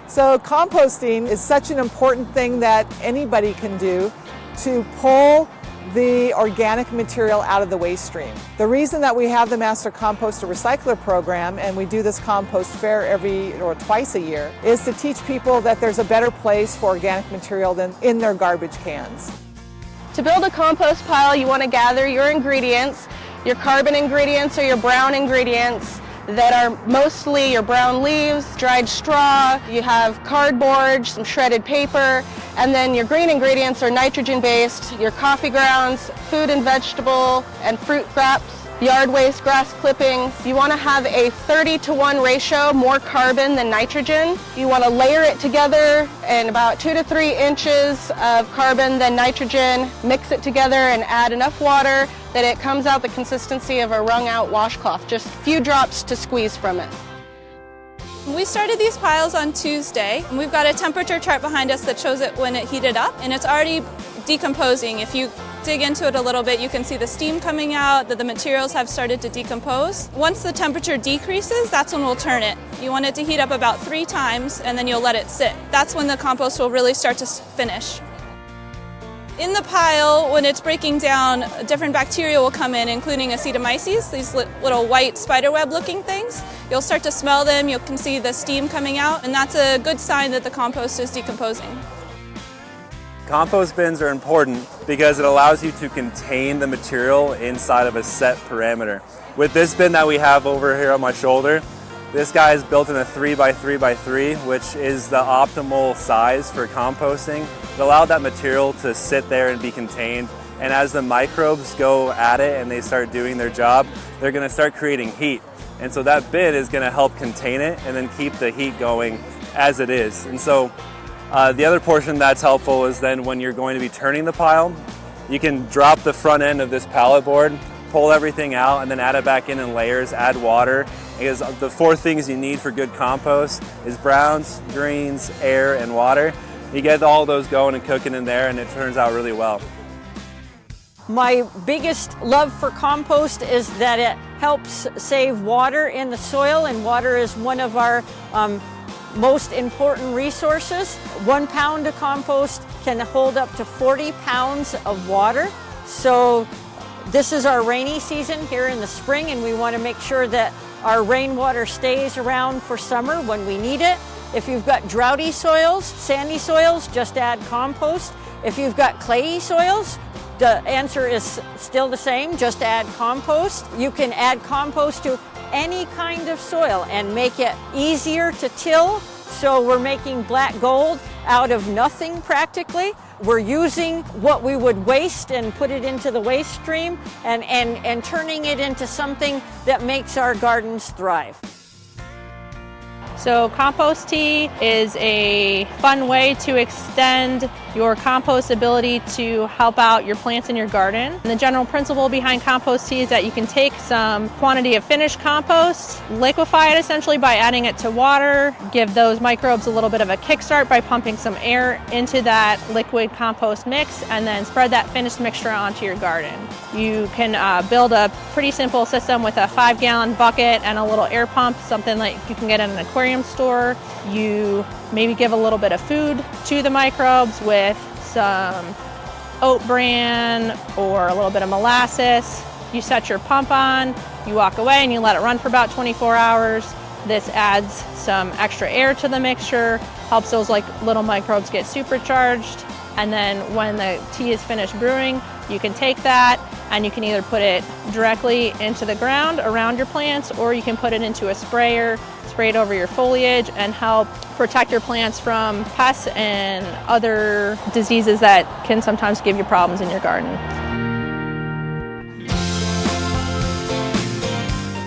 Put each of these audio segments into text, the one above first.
So composting is such an important thing that anybody can do to pull the organic material out of the waste stream. The reason that we have the Master Composter Recycler program, and we do this compost fair twice a year, is to teach people that there's a better place for organic material than in their garbage cans. To build a compost pile, you want to gather your ingredients. Your carbon ingredients or your brown ingredients that are mostly your brown leaves, dried straw, you have cardboard, some shredded paper, and then your green ingredients are nitrogen-based, your coffee grounds, food and vegetable and fruit scraps, yard waste, grass clippings. You want to have a 30-to-1 ratio, more carbon than nitrogen. You want to layer it together in about 2 to 3 inches of carbon then nitrogen, mix it together and add enough water that it comes out the consistency of a wrung-out washcloth, just a few drops to squeeze from it. We started these piles on Tuesday, and we've got a temperature chart behind us that shows it when it heated up, and it's already decomposing. If you dig into it a little bit, you can see the steam coming out, that the materials have started to decompose. Once the temperature decreases, that's when we'll turn it. You want it to heat up about 3 times, and then you'll let it sit. That's when the compost will really start to finish. In the pile, when it's breaking down, different bacteria will come in, including Actinomyces, these little white spiderweb looking things. You'll start to smell them, you can see the steam coming out, and that's a good sign that the compost is decomposing. Compost bins are important because it allows you to contain the material inside of a set parameter. With this bin that we have over here on my shoulder, this guy is built in a 3x3x3, which is the optimal size for composting. It allowed that material to sit there and be contained, and as the microbes go at it and they start doing their job, they're going to start creating heat. And so that bin is going to help contain it and then keep the heat going as it is. And so the other portion that's helpful is then when you're going to be turning the pile, you can drop the front end of this pallet board, pull everything out, and then add it back in layers, add water. Because the 4 things you need for good compost is browns, greens, air, and water. You get all those going and cooking in there, and it turns out really well. My biggest love for compost is that it helps save water in the soil, and water is one of our most important resources. 1 pound of compost can hold up to 40 pounds of water. So this is our rainy season here in the spring, and we want to make sure that our rainwater stays around for summer when we need it. If you've got droughty soils, sandy soils, just add compost. If you've got clayey soils, the answer is still the same, just add compost. You can add compost to any kind of soil and make it easier to till. So we're making black gold out of nothing practically. We're using what we would waste and put it into the waste stream and turning it into something that makes our gardens thrive. So compost tea is a fun way to extend your compost ability to help out your plants in your garden. And the general principle behind compost tea is that you can take some quantity of finished compost, liquefy it essentially by adding it to water, give those microbes a little bit of a kickstart by pumping some air into that liquid compost mix, and then spread that finished mixture onto your garden. You can build a pretty simple system with a 5-gallon bucket and a little air pump, something like you can get in an aquarium store. You maybe give a little bit of food to the microbes with some oat bran or a little bit of molasses. You set your pump on, you walk away and you let it run for about 24 hours. This adds some extra air to the mixture, helps those little microbes get supercharged, and then when the tea is finished brewing, you can take that and you can either put it directly into the ground around your plants, or you can put it into a sprayer, spray it over your foliage, and help protect your plants from pests and other diseases that can sometimes give you problems in your garden.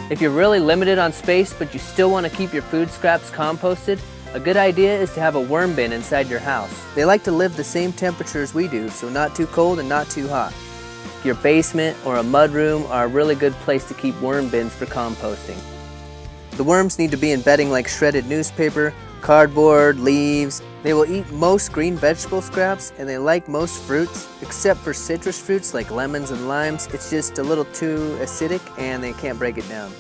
If you're really limited on space but you still want to keep your food scraps composted, a good idea is to have a worm bin inside your house. They like to live the same temperature as we do, so not too cold and not too hot. Your basement or a mudroom are a really good place to keep worm bins for composting. The worms need to be in bedding like shredded newspaper, cardboard, leaves. They will eat most green vegetable scraps, and they like most fruits, except for citrus fruits like lemons and limes. It's just a little too acidic and they can't break it down.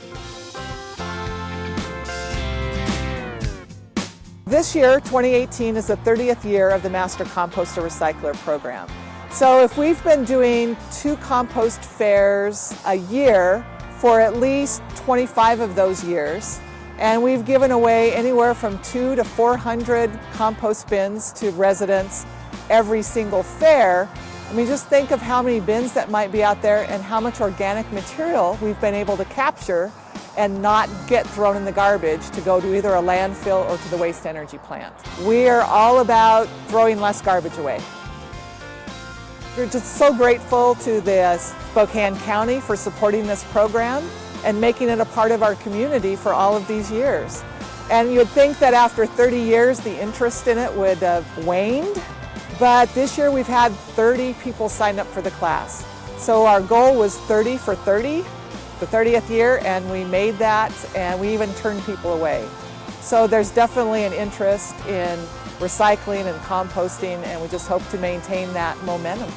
This year, 2018, is the 30th year of the Master Composter Recycler Program. So if we've been doing 2 compost fairs a year for at least 25 of those years, and we've given away anywhere from 200 to 400 compost bins to residents every single fair, I mean, just think of how many bins that might be out there and how much organic material we've been able to capture and not get thrown in the garbage to go to either a landfill or to the waste energy plant. We are all about throwing less garbage away. We're just so grateful to the Spokane County for supporting this program and making it a part of our community for all of these years. And you'd think that after 30 years the interest in it would have waned, but this year we've had 30 people sign up for the class. So our goal was 30 for 30, the 30th year, and we made that, and we even turned people away. So there's definitely an interest in recycling and composting, and we just hope to maintain that momentum.